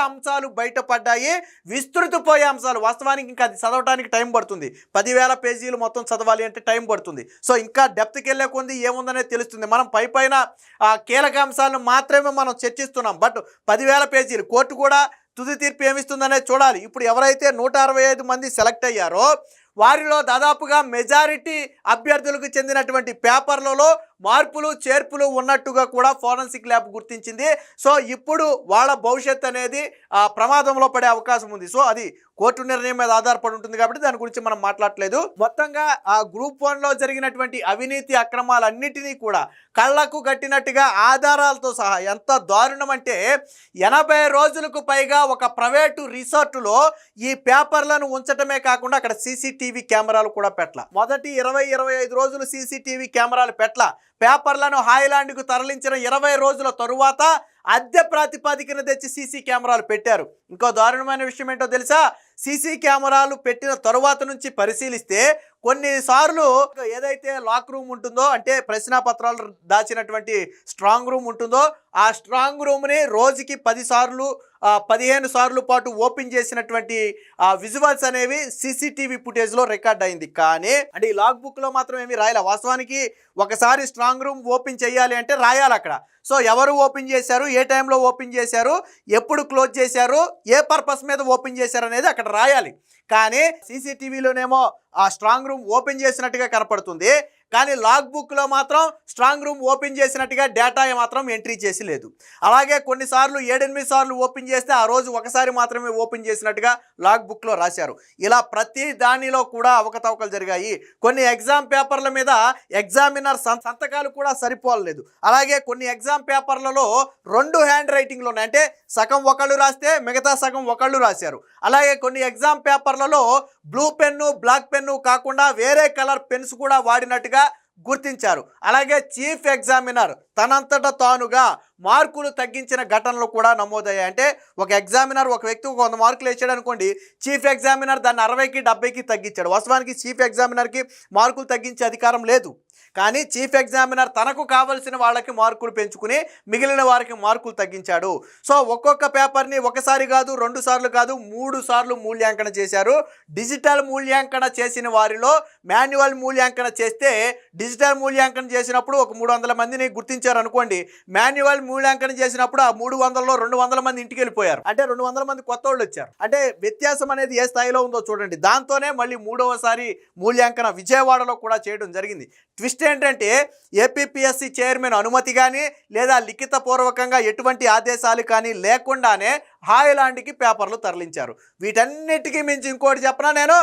అంశాలు బయటపడ్డాయి, విస్తృతపోయే అంశాలు. వాస్తవానికి ఇంకా అది చదవడానికి టైం పడుతుంది. 10,000 పేజీలు మొత్తం చదవాలి అంటే టైం పడుతుంది. సో ఇంకా డెప్త్కి వెళ్ళే కొంది ఏముందనేది తెలుస్తుంది. మనం పైన కీలక అంశాలను మాత్రమే మనం చర్చిస్తున్నాం. బట్ 10,000 పేజీలు కోర్టు కూడా తుది తీర్పు ఏమిస్తుందనేది చూడాలి. ఇప్పుడు ఎవరైతే 165 మంది సెలెక్ట్ అయ్యారో వారిలో దాదాపుగా మెజారిటీ అభ్యర్థులకు చెందినటువంటి పేపర్లలో మార్పులు చేర్పులు ఉన్నట్టుగా కూడా ఫోరెన్సిక్ ల్యాబ్ గుర్తించింది. సో ఇప్పుడు వాళ్ళ భవిష్యత్ అనేది ప్రమాదంలో పడే అవకాశం ఉంది. సో అది కోర్టు నిర్ణయం మీద ఆధారపడి ఉంటుంది కాబట్టి దాని గురించి మనం మాట్లాడలేదు. మొత్తంగా ఆ గ్రూప్ 1లో జరిగినటువంటి అవినీతి అక్రమాలన్నిటినీ కూడా కళ్ళకు కట్టినట్టుగా ఆధారాలతో సహా, ఎంత దారుణం అంటే 80 రోజులకు పైగా ఒక ప్రైవేటు రిసార్టులో ఈ పేపర్లను ఉంచటమే కాకుండా అక్కడ సీసీటీవీ కెమెరాలు కూడా పెట్టల. మొదటి 20-25 రోజులు సీసీటీవీ కెమెరాలు పెట్టల. పేపర్లను హాయిలాండ్కు తరలించిన 20 రోజుల తరువాత అద్దె ప్రాతిపదికన తెచ్చి సీసీ కెమెరాలు పెట్టారు. ఇంకో దారుణమైన విషయం ఏంటో తెలుసా? సీసీ కెమెరాలు పెట్టిన తరువాత నుంచి పరిశీలిస్తే కొన్నిసార్లు ఏదైతే లాక్ రూమ్ ఉంటుందో, అంటే ప్రశ్నాపత్రాలు దాచినటువంటి స్ట్రాంగ్ రూమ్ ఉంటుందో, ఆ స్ట్రాంగ్ రూమ్ని రోజుకి 10 సార్లు 15 సార్లు పాటు ఓపెన్ చేసినటువంటి విజువల్స్ అనేవి సీసీటీవీ ఫుటేజ్లో రికార్డ్ అయింది. కానీ అంటే ఈ లాగ్ బుక్లో మాత్రం ఏమీ రాయాలి. వాస్తవానికి ఒకసారి స్ట్రాంగ్ రూమ్ ఓపెన్ చేయాలి అంటే రాయాలి అక్కడ. సో ఎవరు ఓపెన్ చేశారు, ఏ టైంలో ఓపెన్ చేశారు, ఎప్పుడు క్లోజ్ చేశారు, ఏ పర్పస్ మీద ఓపెన్ చేశారు అనేది అక్కడ రాయాలి. కానీ సీసీటీవీలోనేమో ఆ స్ట్రాంగ్ రూమ్ ఓపెన్ చేసినట్టుగా కనపడుతుంది, కానీ లాగ్ బుక్లో మాత్రం స్ట్రాంగ్ రూమ్ ఓపెన్ చేసినట్టుగా డేటా మాత్రం ఎంట్రీ చేసి లేదు. అలాగే కొన్నిసార్లు 7-8 సార్లు ఓపెన్ చేస్తే ఆ రోజు ఒకసారి మాత్రమే ఓపెన్ చేసినట్టుగా లాగ్ బుక్లో రాశారు. ఇలా ప్రతి దానిలో కూడా అవకతవకలు జరిగాయి. కొన్ని ఎగ్జామ్ పేపర్ల మీద ఎగ్జామినర్ సంతకాలు కూడా సరిపోలేదు. అలాగే కొన్ని ఎగ్జామ్ పేపర్లలో 2 హ్యాండ్ రైటింగ్లు ఉన్నాయి, అంటే సగం ఒకళ్ళు రాస్తే మిగతా సగం ఒకళ్ళు రాశారు. అలాగే కొన్ని ఎగ్జామ్ పేపర్లలో బ్లూ పెన్ను బ్లాక్ పెన్ను కాకుండా వేరే కలర్ పెన్స్ కూడా వాడినట్టుగా గుర్తించారు. అలాగే చీఫ్ ఎగ్జామినర్ తనంతట తానుగా మార్కులు తగ్గించిన ఘటనలు కూడా నమోదయ్యాయి. అంటే ఒక ఎగ్జామినర్ ఒక వ్యక్తి 100 మార్కులు వేసాడు అనుకోండి, చీఫ్ ఎగ్జామినర్ దాన్ని 60కి 70కి తగ్గించాడు. వాస్తవానికి చీఫ్ ఎగ్జామినర్కి మార్కులు తగ్గించే అధికారం లేదు, కానీ చీఫ్ ఎగ్జామినర్ తనకు కావలసిన వాళ్ళకి మార్కులు పెంచుకుని మిగిలిన వారికి మార్కులు తగ్గించాడు. సో ఒక్కొక్క పేపర్ని ఒకసారి కాదు, 2 సార్లు కాదు, 3 సార్లు మూల్యాంకన చేశారు. డిజిటల్ మూల్యాంకన చేసిన వారిలో మాన్యువల్ మూల్యాంకన చేస్తే, డిజిటల్ మూల్యాంకన చేసినప్పుడు ఒక 300 మందిని గుర్తించారు అనుకోండి, మాన్యువల్ మూల్యాంకన చేసినప్పుడు ఆ 300లో 200 మంది ఇంటికి వెళ్ళిపోయారు. అంటే 200 మంది కొత్త వాళ్ళు వచ్చారు. అంటే వ్యత్యాసం అనేది ఏ స్థాయిలో ఉందో చూడండి. దాంతోనే మళ్ళీ 3వసారి మూల్యాంకన విజయవాడలో కూడా చేయడం జరిగింది. ట్విస్ట్ ఏంటంటే ఏపీపీఎస్సీ చైర్మన్ అనుమతి కానీ లేదా లిఖితపూర్వకంగా ఎటువంటి ఆదేశాలు కానీ లేకుండానే హాయిలాండ్కి పేపర్లు తరలించారు. వీటన్నిటికీ మించి ఇంకోటి చెప్పనా, నేను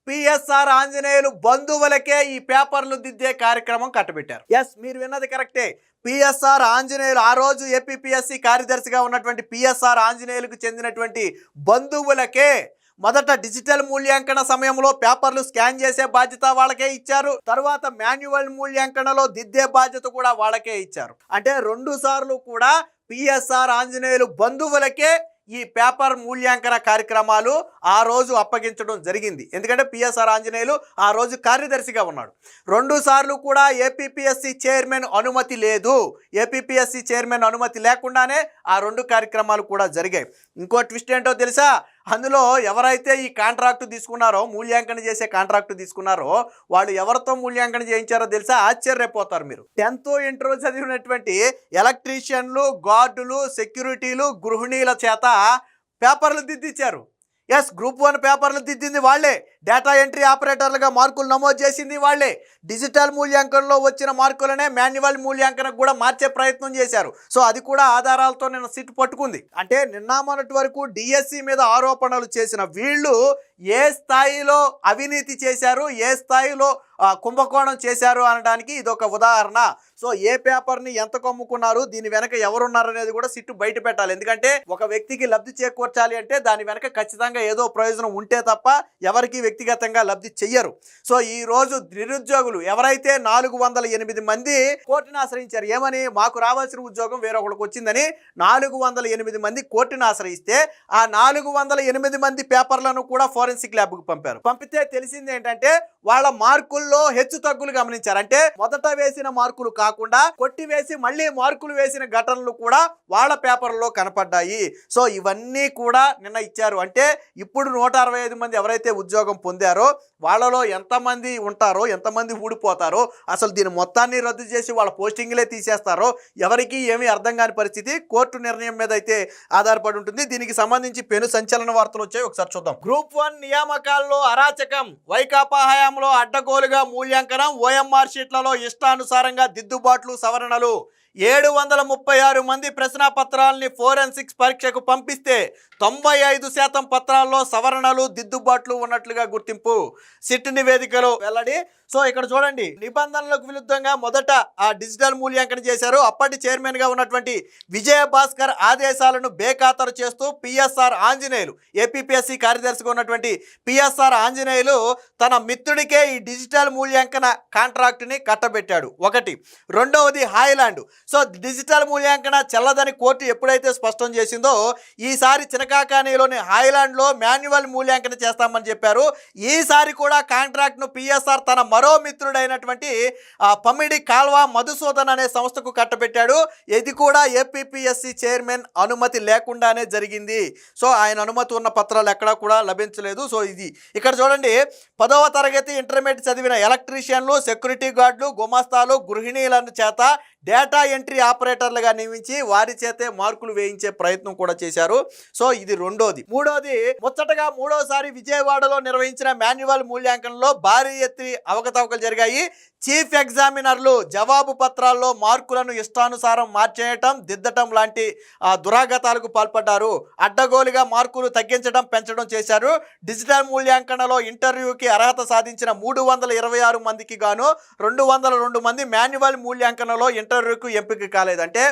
పిఎస్ఆర్ ఆంజనేయులు బంధువులకే ఈ పేపర్లు దిద్దే కార్యక్రమం కట్టబెట్టారు. ఎస్, మీరు విన్నది కరెక్టే. పిఎస్ఆర్ ఆంజనేయులు ఆ రోజు ఏపీపీఎస్సీ కార్యదర్శిగా ఉన్నటువంటి పిఎస్ఆర్ ఆంజనేయులకు చెందినటువంటి బంధువులకే మొదట డిజిటల్ మూల్యాంకన సమయంలో పేపర్లు స్కాన్ చేసే బాధ్యత వాళ్ళకే ఇచ్చారు. తర్వాత మాన్యువల్ మూల్యాంకనలో దిద్దే బాధ్యత కూడా వాళ్ళకే ఇచ్చారు. అంటే 2 సార్లు కూడా పిఎస్ఆర్ ఆంజనేయులు బంధువులకే ఈ పేపర్ మూల్యాంకన కార్యక్రమాలు ఆ రోజు అప్పగించడం జరిగింది. ఎందుకంటే పిఎస్ఆర్ ఆంజనేయులు ఆ రోజు కార్యదర్శిగా ఉన్నాడు. 2 సార్లు కూడా ఏపీపీఎస్సీ చైర్మన్ అనుమతి లేదు. ఏపీపీఎస్సీ చైర్మన్ అనుమతి లేకుండానే ఆ 2 కార్యక్రమాలు కూడా జరిగాయి. ఇంకో ట్విస్ట్ ఏంటో తెలుసా? అందులో ఎవరైతే ఈ కాంట్రాక్టు తీసుకున్నారో, మూల్యాంకన చేసే కాంట్రాక్టు తీసుకున్నారో, వాళ్ళు ఎవరితో మూల్యాంకన చేయించారో తెలుసా? ఆశ్చర్యపోతారు మీరు. 10th ఇంటర్ చదివినటువంటి ఎలక్ట్రీషియన్లు, గార్డులు, సెక్యూరిటీలు, గృహిణీల చేత పేపర్లు దిద్దించారు. ఎస్, గ్రూప్ 1 పేపర్లు దిద్దింది వాళ్ళే, డేటా ఎంట్రీ ఆపరేటర్లుగా మార్కులు నమోదు చేసింది వాళ్ళే, డిజిటల్ మూల్యాంకనంలో వచ్చిన మార్కులనే మాన్యువల్ మూల్యాంకనకు కూడా మార్చే ప్రయత్నం చేశారు. సో అది కూడా ఆధారాలతో నిన్న సిట్ పట్టుకుంది. అంటే నిన్న మొన్నటి వరకు డిఎస్సి మీద ఆరోపణలు చేసిన వీళ్ళు ఏ స్థాయిలో అవినీతి చేశారు, ఏ స్థాయిలో కుంభకోణం చేశారు అనడానికి ఇదొక ఉదాహరణ. సో ఏ పేపర్ని ఎంత కమ్ముకున్నారు, దీని వెనక ఎవరున్నారు అనేది కూడా సిట్టు బయట పెట్టాలి. ఎందుకంటే ఒక వ్యక్తికి లబ్ధి చేకూర్చాలి అంటే దాని వెనక ఖచ్చితంగా ఏదో ప్రయోజనం ఉంటే తప్ప ఎవరికి వ్యక్తిగతంగా లబ్ధి చెయ్యరు. సో ఈ రోజు నిరుద్యోగులు ఎవరైతే 408 మంది కోర్టును ఆశ్రయించారు, ఏమని మాకు రావాల్సిన ఉద్యోగం వేరొకరికి వచ్చిందని 408 మంది కోర్టును ఆశ్రయిస్తే ఆ 408 మంది పేపర్లను కూడా ఫోరెన్సిక్ ల్యాబ్కు పంపారు. పంపితే తెలిసింది ఏంటంటే వాళ్ళ మార్కుల్లో హెచ్చు తగ్గులు గమనించారు. అంటే మొదట వేసిన మార్కులు కాకుండా కొట్టివేసి మళ్ళీ మార్కులు వేసిన ఘటనలు కూడా వాళ్ళ పేపర్లో కనపడ్డాయి. సో ఇవన్నీ కూడా నిన్న ఇచ్చారు. అంటే ఇప్పుడు 165 మంది ఎవరైతే ఉద్యోగం పొందారో వాళ్ళలో ఎంతమంది ఉంటారో ఎంతమంది ఊడిపోతారో అసలు దీని మొత్తాన్ని రద్దు చేసి వాళ్ళ పోస్టింగ్లే తీసేస్తారో ఎవరికి ఏమీ అర్థం కాని పరిస్థితి. కోర్టు నిర్ణయం మీద అయితే ఆధారపడి ఉంటుంది. దీనికి సంబంధించి పెను సంచలన వార్తలు వచ్చాయి, ఒకసారి చూద్దాం. గ్రూప్ 1 నియామకాల్లో అరాచకం, వైకాపా హయాంలో అడ్డగోలుగా మూల్యాంకనం, ఓఎంఆర్ షీట్లలో ఇష్టానుసారంగా దిద్దుబాట్లు సవరణలు. 736 మంది ప్రశ్నాపత్రాలని ఫోరెన్సిక్స్ పరీక్షకు పంపిస్తే 95% పత్రాల్లో సవరణలు దిద్దుబాట్లు ఉన్నట్లుగా గుర్తింపు, సిట్ నివేదికలో వెల్లడి. సో ఇక్కడ చూడండి, నిబంధనలకు విరుద్ధంగా మొదట ఆ డిజిటల్ మూల్యాంకనం చేశారు. అప్పటి చైర్మన్ గా ఉన్నటువంటి విజయభాస్కర్ ఆదేశాలను బేఖాతరు చేస్తూ పిఎస్ఆర్ ఆంజనేయులు, ఏపీపీఎస్సీ కార్యదర్శిగా ఉన్నటువంటి పిఎస్ఆర్ ఆంజనేయులు తన మిత్రుడికే ఈ డిజిటల్ మూల్యాంకన కాంట్రాక్ట్ని కట్టబెట్టాడు. ఒకటి. రెండవది హాయ్లాండ్. సో డిజిటల్ మూల్యాంకన చెల్లదని కోర్టు ఎప్పుడైతే స్పష్టం చేసిందో ఈసారి చినకాకానీలోని హాయ్లాండ్లో మాన్యువల్ మూల్యాంకన చేస్తామని చెప్పారు. ఈసారి కూడా కాంట్రాక్ట్ను పిఎస్ఆర్ తన మరో మిత్రుడైనటువంటి పమిడి కాల్వా మధుసూదన్ అనే సంస్థకు కట్టబెట్టాడు. ఇది కూడా ఏపీపీఎస్సీ చైర్మన్ అనుమతి లేకుండానే జరిగింది. సో ఆయన అనుమతి ఉన్న పత్రాలు ఎక్కడా కూడా లభించలేదు. సో ఇది ఇక్కడ చూడండి, 10వ తరగతి ఇంటర్మీడియట్ చదివిన ఎలక్ట్రీషియన్లు, సెక్యూరిటీ గార్డులు, గుమాస్తాలు, గృహిణీలను చేత డేటా ఎంట్రీ ఆపరేటర్లుగా నియమించి వారి చేతే మార్కులు వేయించే ప్రయత్నం కూడా చేశారు. సో ఇది రెండోది. మూడోది, ముచ్చటగా మూడోసారి విజయవాడలో నిర్వహించిన మాన్యువల్ మూల్యాంకనంలో భారీ ఎత్తి అవకతవకలు జరిగాయి. చీఫ్ ఎగ్జామినర్లు జవాబు పత్రాల్లో మార్కులను ఇష్టానుసారం మార్చేయటం, దిద్దటం లాంటి దురాగతాలకు పాల్పడ్డారు. అడ్డగోలుగా మార్కులు తగ్గించడం, పెంచడం చేశారు. డిజిటల్ మూల్యాంకనంలో ఇంటర్వ్యూకి అర్హత సాధించిన 326 మందికి గాను 202 మంది మాన్యువల్ మూల్యాంకనంలో ఇంటర్వ్యూకు ఎంపిక కాలేదు. అంటే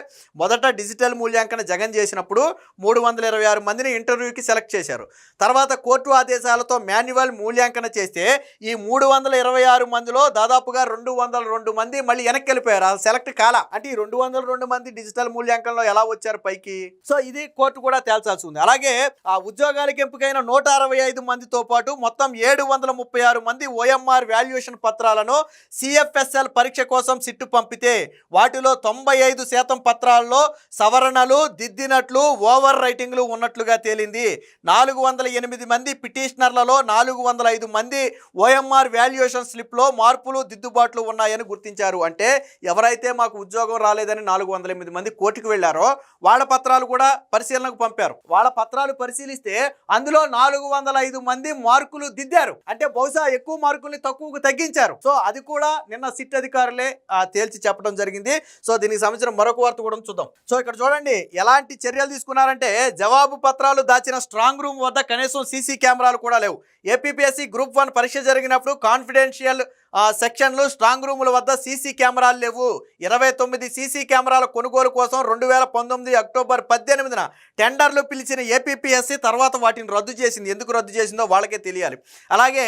మొదట డిజిటల్ మూల్యాంకన జగన్ చేసినప్పుడు 326 మందిని ఇంటర్వ్యూకి సెలెక్ట్ చేశారు. తర్వాత కోర్టు ఆదేశాలతో మాన్యువల్ మూల్యాంకన చేస్తే ఈ 326 మందిలో దాదాపుగా 202 మంది మళ్ళీ వెనక్కి వెళ్ళిపోయారు, అసలు సెలెక్ట్ కాలా. అంటే ఈ 202 మంది డిజిటల్ మూల్యాంకనంలో ఎలా వచ్చారు పైకి? సో ఇది కోర్టు కూడా తేల్చాల్సి ఉంది. అలాగే ఆ ఉద్యోగాలకు ఎంపికైన 165 మందితో పాటు మొత్తం 736 మంది ఓఎంఆర్ వాల్యుయేషన్ పత్రాలను సిఎఫ్ఎస్ఎల్ పరీక్ష కోసం సిట్టు పంపితే వాటిలో 95% పత్రాల్లో సవరణలు, దిద్దినట్లు, ఓవర్ రైటింగ్లు ఉన్నట్లుగా తేలింది. 408 మంది పిటిషనర్లలో 405 మంది ఓఎంఆర్ వాల్యుయేషన్ స్లిప్లో మార్పులు, దిద్దుబాట్లు ఉన్నాయని గుర్తించారు. అంటే ఎవరైతే మాకు ఉద్యోగం రాలేదని 408 మంది కోర్టుకు వెళ్లారో వాళ్ళ పత్రాలు కూడా పరిశీలనకు పంపారు. వాళ్ళ పత్రాలు పరిశీలిస్తే అందులో 405 మంది మార్కులు దిద్దారు. అంటే బహుశా ఎక్కువ మార్కుల్ని తక్కువకు తగ్గించారు. సో అది కూడా నిన్న సిట్ అధికారులే తేల్చి చెప్పడం జరిగింది. సో దీనికి సంబంధించిన మరొక వార్త కూడా చూద్దాం. సో ఇక్కడ చూడండి, ఎలాంటి చర్యలు తీసుకున్నారంటే జవాబు పత్రాలు దాచిన స్ట్రాంగ్ రూమ్ వద్ద కనీసం సీసీ కెమెరాలు కూడా లేవు. ఏపీపీఎస్సీ గ్రూప్ 1 పరీక్ష జరిగినప్పుడు కాన్ఫిడెన్షియల్ సెక్షన్లు, స్ట్రాంగ్ రూముల వద్ద సీసీ కెమెరాలు లేవు. 29 సీసీ కెమెరాల కొనుగోలు కోసం 2019 అక్టోబర్ 18న టెండర్లు పిలిచిన ఏపీపీఎస్సీ తర్వాత వాటిని రద్దు చేసింది. ఎందుకు రద్దు చేసిందో వాళ్ళకే తెలియాలి. అలాగే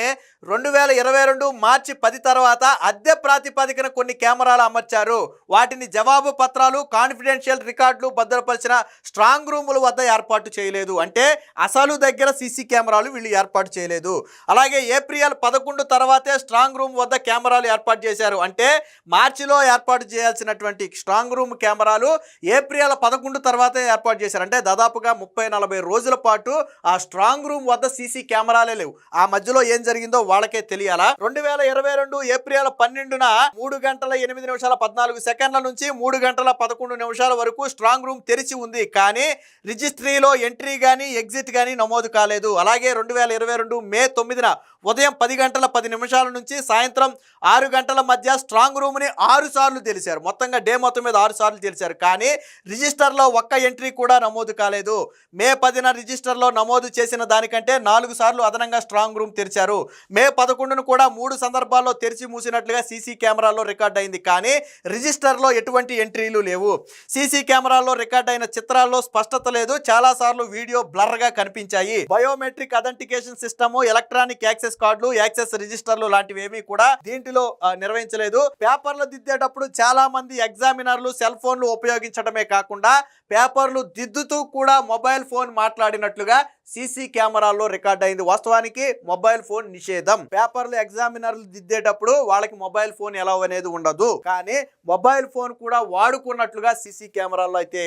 2022 మార్చి 10 తర్వాత అద్దె ప్రాతిపదికన కొన్ని కెమెరాలు అమర్చారు. వాటిని జవాబు పత్రాలు, కాన్ఫిడెన్షియల్ రికార్డులు భద్రపరిచిన స్ట్రాంగ్ రూముల వద్ద ఏర్పాటు చేయలేదు. అంటే అసలు దగ్గర సీసీ కెమెరాలు వీళ్ళు ఏర్పాటు చేయలేదు. అలాగే ఏప్రిల్ 11 తర్వాతే స్ట్రాంగ్ రూమ్ వద్ద కెమెరాలు ఏర్పాటు చేశారు. అంటే మార్చిలో ఏర్పాటు చేయాల్సినటువంటి స్ట్రాంగ్ రూమ్ కెమెరాలు ఏప్రిల్ 11 తర్వాతే ఏర్పాటు చేశారు. అంటే దాదాపుగా 30-40 రోజుల పాటు ఆ స్ట్రాంగ్ రూమ్ వద్ద సీసీ కెమెరాలే లేవు. ఆ మధ్యలో ఏం జరిగిందో వాళ్ళకే తెలియాలా. 2022 ఏప్రిల్ 12న 3 గంటల 8 నిమిషాల 14 సెకండ్ల నుంచి 3 గంటల 11 నిమిషాల వరకు స్ట్రాంగ్ రూమ్ తెరిచి ఉంది. కానీ రిజిస్ట్రీలో ఎంట్రీ కానీ ఎగ్జిట్ కానీ నమోదు కాలేదు. అలాగే 2022 మే 9న ఉదయం 10 గంటల 10 నిమిషాల నుంచి సాయంత్రం సాయంత్రం 6 గంటల మధ్య స్ట్రాంగ్ రూమ్ని 6 సార్లు తెలిసారు. మొత్తంగా డే మొత్తం మీద 6 సార్లు తెలిసారు. కానీ రిజిస్టర్లో ఒక్క ఎంట్రీ కూడా నమోదు కాలేదు. మే 10న రిజిస్టర్లో నమోదు చేసిన దానికంటే 4 సార్లు అదనంగా స్ట్రాంగ్ రూమ్ తెరిచారు. మే 11ను కూడా 3 సందర్భాల్లో తెరిచి మూసినట్లుగా సీసీ కెమెరాల్లో రికార్డ్ అయింది. కానీ రిజిస్టర్లో ఎటువంటి ఎంట్రీలు లేవు. సీసీ కెమెరాల్లో రికార్డ్ అయిన చిత్రాల్లో స్పష్టత లేదు. చాలా సార్లు వీడియో బ్లర్గా కనిపించాయి. Biometric authentication system, electronic access కార్డులు, యాక్సెస్ రిజిస్టర్లు లాంటివి ఏమీ కూడా దీంట్లో నిర్వహించలేదు. పేపర్లు దిద్దేటప్పుడు చాలా మంది ఎగ్జామినర్లు సెల్ ఫోన్లు ఉపయోగించడమే కాకుండా పేపర్లు దిద్దుతూ కూడా మొబైల్ ఫోన్ మాట్లాడినట్లుగా సీసీ కెమెరాల్లో రికార్డ్ అయింది. వాస్తవానికి మొబైల్ ఫోన్ నిషేధం. పేపర్లు ఎగ్జామినర్లు దిద్దేటప్పుడు వాళ్ళకి మొబైల్ ఫోన్ ఎలా అనేది ఉండదు. కానీ మొబైల్ ఫోన్ కూడా వాడుకున్నట్లుగా సీసీ కెమెరాల్లో అయితే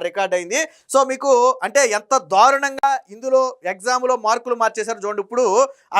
రికార్డ్ అయింది. సో మీకు అంటే ఎంత దారుణంగా ఇందులో ఎగ్జామ్లో మార్కులు మార్చేశారు చూడండి. ఇప్పుడు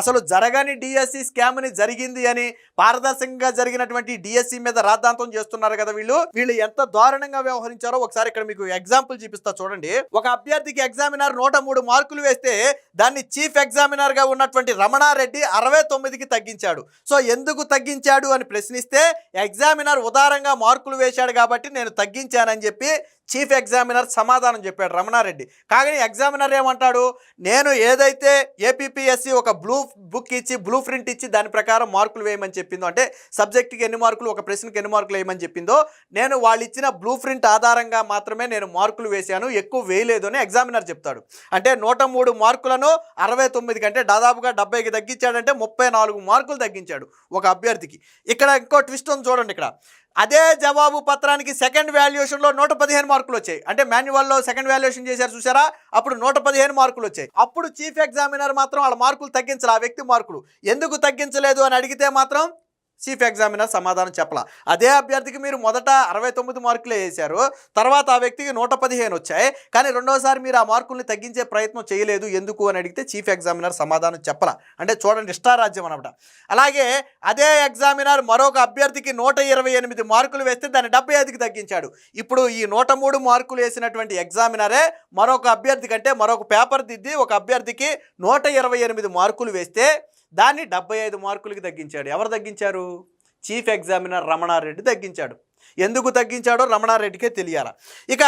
అసలు జరగని డిఎస్సి స్కామ్ని జరిగింది అని పారదర్శకంగా జరిగినటువంటి డిఎస్సి మీద రాద్ధాంతం చేస్తున్నారు కదా వీళ్ళు ఎంత దారుణంగా వ్యవహరించారో ఒకసారి ఇక్కడ మీకు ఎగ్జాంపుల్ చూపిస్తా చూడండి. ఒక అభ్యర్థికి ఎగ్జామినర్ 103 మార్కులు వేస్తే దాన్ని చీఫ్ ఎగ్జామినర్ గా ఉన్నటువంటి రమణారెడ్డి 69కి తగ్గించాడు. సో ఎందుకు తగ్గించాడు అని ప్రశ్నిస్తే ఎగ్జామినర్ ఉదారంగా మార్కులు వేశాడు కాబట్టి నేను తగ్గించానని చెప్పి చీఫ్ ఎగ్జామినర్ సమాధానం చెప్పాడు రమణారెడ్డి. కానీ ఎగ్జామినర్ ఏమంటాడు, నేను ఏదైతే ఏపీపీఎస్సీ ఒక బ్లూ ప్రింట్ ఇచ్చి దాని ప్రకారం మార్కులు వేయమని చెప్పిందో, అంటే సబ్జెక్ట్కి ఎన్ని మార్కులు, ఒక ప్రశ్నకి ఎన్ని మార్కులు వేయమని చెప్పిందో, నేను వాళ్ళు ఇచ్చిన బ్లూ ప్రింట్ ఆధారంగా మాత్రమే నేను మార్కులు వేశాను, ఎక్కువ వేయలేదు అని ఎగ్జామినర్ చెప్తాడు. అంటే 103 మార్కులను 69 కంటే దాదాపుగా 70కి తగ్గించాడంటే 34 మార్కులు తగ్గించాడు ఒక అభ్యర్థికి. ఇక్కడ ఇంకో ట్విస్ట్ ఉంది చూడండి. ఇక్కడ అదే జవాబు పత్రానికి సెకండ్ వాల్యుయేషన్లో 115 మార్కులు వచ్చాయి. అంటే మాన్యువల్లో సెకండ్ వాల్యుయేషన్ చేశారు చూసారా, అప్పుడు 115 మార్కులు వచ్చాయి. అప్పుడు చీఫ్ ఎగ్జామినర్ మాత్రం వాళ్ళ మార్కులు తగ్గించాలి. ఆ వ్యక్తి మార్కులు ఎందుకు తగ్గించలేదు అని అడిగితే మాత్రం చీఫ్ ఎగ్జామినర్ సమాధానం చెప్పలా. అదే అభ్యర్థికి మీరు మొదట 69 మార్కులే వేశారు, తర్వాత ఆ వ్యక్తికి 115 వచ్చాయి, కానీ రెండోసారి మీరు ఆ మార్కుల్ని తగ్గించే ప్రయత్నం చేయలేదు ఎందుకు అని అడిగితే చీఫ్ ఎగ్జామినర్ సమాధానం చెప్పలా. అంటే చూడండి, ఇష్టారాజ్యం అనమాట. అలాగే అదే ఎగ్జామినర్ మరొక అభ్యర్థికి 128 మార్కులు వేస్తే దాన్ని 75కి తగ్గించాడు. ఇప్పుడు ఈ 103 మార్కులు వేసినటువంటి ఎగ్జామినరే మరొక అభ్యర్థి కంటే మరొక పేపర్ దిద్ది ఒక అభ్యర్థికి 128 మార్కులు వేస్తే దాన్ని 75 మార్కులకి తగ్గించాడు. ఎవరు తగ్గించారు? చీఫ్ ఎగ్జామినర్ రమణారెడ్డి తగ్గించాడు. ఎందుకు తగ్గించాడో రమణారెడ్డికే తెలియాల. ఇక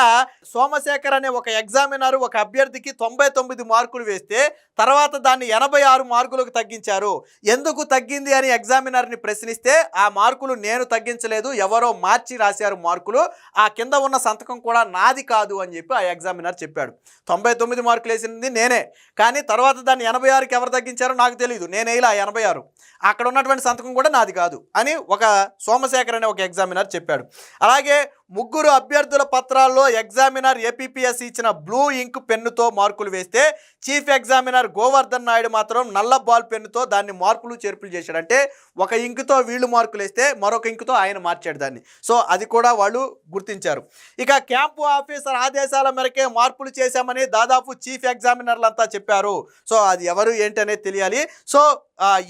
సోమశేఖర్ అనే ఒక ఎగ్జామినర్ ఒక అభ్యర్థికి 99 మార్కులు వేస్తే తర్వాత దాన్ని 86 మార్కులకు తగ్గించారు. ఎందుకు తగ్గింది అని ఎగ్జామినర్ని ప్రశ్నిస్తే ఆ మార్కులు నేను తగ్గించలేదు, ఎవరో మార్చి రాశారు మార్కులు, ఆ కింద ఉన్న సంతకం కూడా నాది కాదు అని చెప్పి ఆ ఎగ్జామినర్ చెప్పాడు. 99 మార్కులు వేసింది నేనే, కానీ తర్వాత దాన్ని 86కి ఎవరు తగ్గించారో నాకు తెలియదు, నేనే ఇలా 86, అక్కడ ఉన్నటువంటి సంతకం కూడా నాది కాదు అని ఒక సోమశేఖర్ అనే ఒక ఎగ్జామినర్ చెప్పాడు. అలాగే ముగ్గురు అభ్యర్థుల పత్రాల్లో ఎగ్జామినర్ ఏపీపీఎస్సీ ఇచ్చిన బ్లూ ఇంక్ పెన్నుతో మార్కులు వేస్తే చీఫ్ ఎగ్జామినర్ గోవర్ధన్ నాయుడు మాత్రం నల్ల బాల్ పెన్నుతో దాన్ని మార్పులు చేర్పులు చేశాడు. అంటే ఒక ఇంకుతో వీళ్ళు మార్కులు వేస్తే మరొక ఇంకుతో ఆయన మార్చాడు దాన్ని. సో అది కూడా వాళ్ళు గుర్తించారు. ఇక క్యాంపు ఆఫీసర్ ఆదేశాల మేరకే మార్పులు చేశామని దాదాపు చీఫ్ ఎగ్జామినర్లు అంతా చెప్పారు. సో అది ఎవరు ఏంటి అనేది తెలియాలి. సో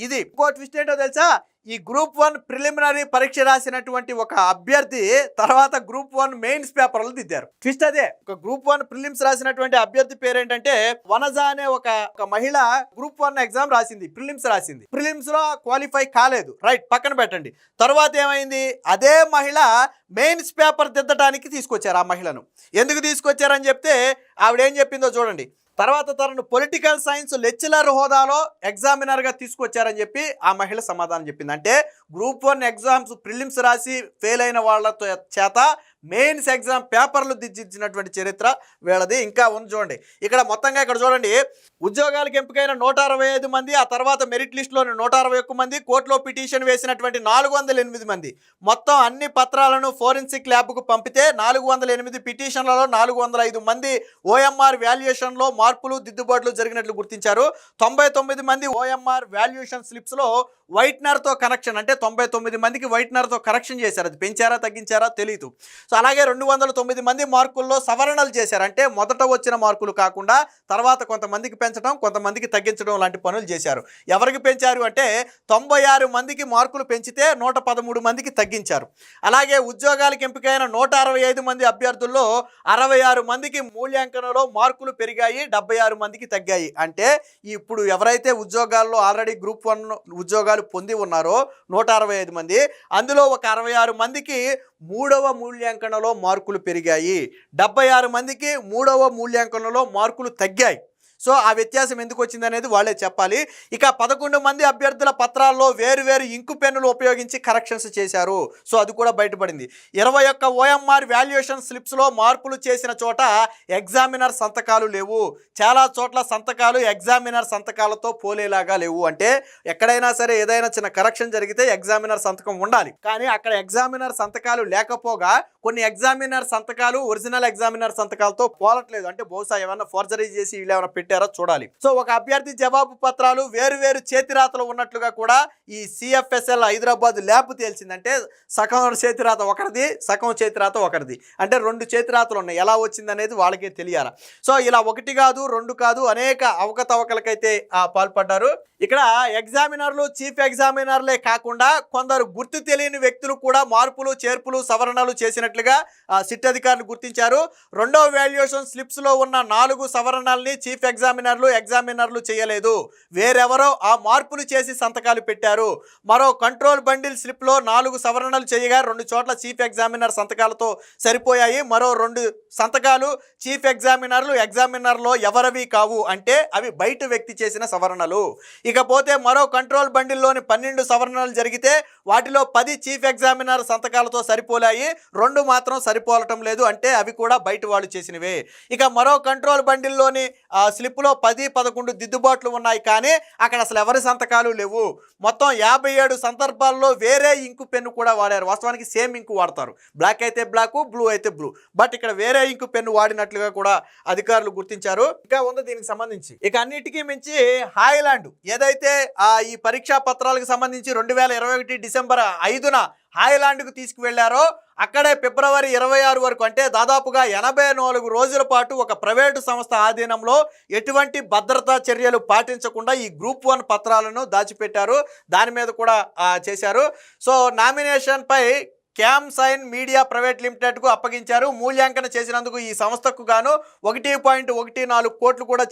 ఇది ఇంకో ట్విస్ట్ ఏంటో తెలుసా, ఈ గ్రూప్ 1 ప్రిలిమినరీ పరీక్ష రాసినటువంటి ఒక అభ్యర్థి తర్వాత గ్రూప్ 1 మెయిన్స్ పేపర్లు దిద్దారు. ట్విస్ట్ అదే, ఒక గ్రూప్ 1 ప్రిలిమ్స్ రాసినటువంటి అభ్యర్థి పేరేంటంటే వనజ అనే ఒక మహిళ గ్రూప్ 1 ఎగ్జామ్ రాసింది, ప్రిలిమ్స్ రాసింది, ప్రిలిమ్స్ లో క్వాలిఫై కాలేదు, రైట్, పక్కన పెట్టండి. తర్వాత ఏమైంది, అదే మహిళ మెయిన్స్ పేపర్ దిద్దడానికి తీసుకొచ్చారు. ఆ మహిళను ఎందుకు తీసుకొచ్చారని చెప్తే ఆవిడ ఏం చెప్పిందో చూడండి. తర్వాత తనను పొలిటికల్ సైన్స్ లెక్చరర్ హోదాలో ఎగ్జామినర్గా తీసుకొచ్చారని చెప్పి ఆ మహిళ సమాధానం చెప్పింది. అంటే గ్రూప్ 1 ఎగ్జామ్స్ ప్రిలిమ్స్ రాసి ఫెయిల్ అయిన వాళ్ళతో చేత మెయిన్స్ ఎగ్జామ్ పేపర్లు దిద్దించినటువంటి చరిత్ర వీళ్ళది. ఇంకా ఉంది చూడండి, ఇక్కడ మొత్తంగా ఇక్కడ చూడండి, ఉద్యోగాలకు ఎంపికైన 165 మంది, ఆ తర్వాత మెరిట్ లిస్టులోని 161 మంది, కోర్టులో పిటిషన్ వేసినటువంటి 408 మంది, మొత్తం అన్ని పత్రాలను ఫోరెన్సిక్ ల్యాబ్కు పంపితే 408 పిటిషన్లలో 405 మంది ఓఎంఆర్ వాల్యుయేషన్లో మార్పులు దిద్దుబాట్లు జరిగినట్లు గుర్తించారు. 99 మంది ఓఎంఆర్ వాల్యుయేషన్ స్లిప్స్లో వైట్నర్తో కనెక్షన్, అంటే 99 మందికి వైట్నర్తో కరెక్షన్ చేశారు. అది పెంచారా తగ్గించారా తెలియదు. సో సో అలాగే 209 మంది మార్కుల్లో సవరణలు చేశారు. అంటే మొదట వచ్చిన మార్కులు కాకుండా తర్వాత కొంతమందికి పెంచడం, కొంతమందికి తగ్గించడం లాంటి పనులు చేశారు. ఎవరికి పెంచారు అంటే 96 మందికి మార్కులు పెంచితే 113 మందికి తగ్గించారు. అలాగే ఉద్యోగాలకు ఎంపికైన 165 మంది అభ్యర్థుల్లో 66 మందికి మూల్యాంకనంలో మార్కులు పెరిగాయి, 76 మందికి తగ్గాయి. అంటే ఇప్పుడు ఎవరైతే ఉద్యోగాల్లో ఆల్రెడీ గ్రూప్ 1 ఉద్యోగాలు పొంది ఉన్నారో 165 మంది, అందులో ఒక 66 మందికి 3వ మూల్యాంకనంలో మార్కులు పెరిగాయి, 76 మందికి 3వ మూల్యాంకనంలో మార్కులు తగ్గాయి. సో ఆ వ్యత్యాసం ఎందుకు వచ్చింది అనేది వాళ్ళే చెప్పాలి. ఇక 11 మంది అభ్యర్థుల పత్రాల్లో వేరు ఇంకు పెన్నులు ఉపయోగించి కరెక్షన్స్ చేశారు. సో అది కూడా బయటపడింది. 21 OMR వాల్యుయేషన్ స్లిప్స్లో మార్పులు చేసిన చోట ఎగ్జామినర్ సంతకాలు లేవు. చాలా చోట్ల సంతకాలు ఎగ్జామినర్ సంతకాలతో పోలేలాగా లేవు. అంటే ఎక్కడైనా సరే ఏదైనా చిన్న కరెక్షన్ జరిగితే ఎగ్జామినర్ సంతకం ఉండాలి, కానీ అక్కడ ఎగ్జామినర్ సంతకాలు లేకపోగా కొన్ని ఎగ్జామినర్ సంతకాలు ఒరిజినల్ ఎగ్జామినర్ సంతకాలతో పోలట్లేదు. అంటే బహుశా ఏమైనా ఫోర్జరీ చేసి వీళ్ళు ఏమైనా పెట్టారో చూడాలి. సో ఒక అభ్యర్థి జవాబు పత్రాలు వేరు చేతిరాతలు ఉన్నట్లుగా కూడా ఈ CFSL హైదరాబాద్ ల్యాబ్ తేల్చిందంటే సగం చేతిరాత ఒకరిది, సగం చేతిరాత ఒకరిది, అంటే 2 చేతిరాతలు ఉన్నాయి. ఎలా వచ్చింది అనేది వాళ్ళకే తెలియాలి. సో ఇలా 1 కాదు 2 కాదు అనేక అవకతవకలకైతే పాల్పడ్డారు. ఇక్కడ ఎగ్జామినర్లు చీఫ్ ఎగ్జామినర్లే కాకుండా కొందరు గుర్తు తెలియని వ్యక్తులు కూడా మార్పులు చేర్పులు సవరణలు చేసినట్లుగా సిట్ అధికారులు గుర్తించారు. 2వ వాల్యుయేషన్ స్లిప్స్ లో ఉన్న 4 సవరణల్ని చీఫ్ ఎగ్జామినర్లు చేయలేదు, వేరెవరో ఆ మార్పులు చేసి సంతకాలు పెట్టారు. మరో కంట్రోల్ బండిల్ స్లిప్ లో 4 సవరణలు చేయగా 2 చోట్ల చీఫ్ ఎగ్జామినర్ సంతకాలతో సరిపోయాయి. మరో 2 సంతకాలు చీఫ్ ఎగ్జామినర్లో ఎవరివి కావు, అంటే అవి బయట వ్యక్తి చేసిన సవరణలు. ఇకపోతే మరో కంట్రోల్ బండిల్లోని 12 సవరణలు జరిగితే వాటిలో 10 చీఫ్ ఎగ్జామినర్ సంతకాలతో సరిపోలాయి, 2 మాత్రం సరిపోలటం లేదు, అంటే అవి కూడా బయట వాళ్ళు చేసినవే. ఇక మరో కంట్రోల్ బండిల్లోని స్లిప్లో 10-11 దిద్దుబాట్లు ఉన్నాయి, కానీ అక్కడ అసలు ఎవరి సంతకాలు లేవు. మొత్తం 57 సందర్భాల్లో వేరే ఇంకు పెన్ను కూడా వాడారు. వాస్తవానికి సేమ్ ఇంకు వాడతారు, బ్లాక్ అయితే బ్లాక్, బ్లూ అయితే బ్లూ, బట్ ఇక్కడ వేరే ఇంకు పెన్ను వాడినట్లుగా కూడా అధికారులు గుర్తించారు. ఇంకా ఉంది దీనికి సంబంధించి. ఇక అన్నిటికీ మించి హాయ్లాండ్ ఏదైతే ఈ పరీక్షా పత్రాలకు సంబంధించి 2021 డిసెంబర్ 5న హాయ్లాండ్కు తీసుకువెళ్లారో అక్కడే ఫిబ్రవరి 26 వరకు, అంటే దాదాపుగా 84 రోజుల పాటు ఒక ప్రైవేటు సంస్థ ఆధీనంలో ఎటువంటి భద్రతా చర్యలు పాటించకుండా ఈ గ్రూప్ 1 పత్రాలను దాచిపెట్టారు. దాని మీద కూడా చేశారు. సో నామినేషన్పై క్యామ్ సైన్ మీడియా ప్రైవేట్ లిమిటెడ్కు అప్పగించారు. మూల్యాంకన చేసినందుకు ఈ సంస్థకు గాను 1.14 కోట్లు కూడా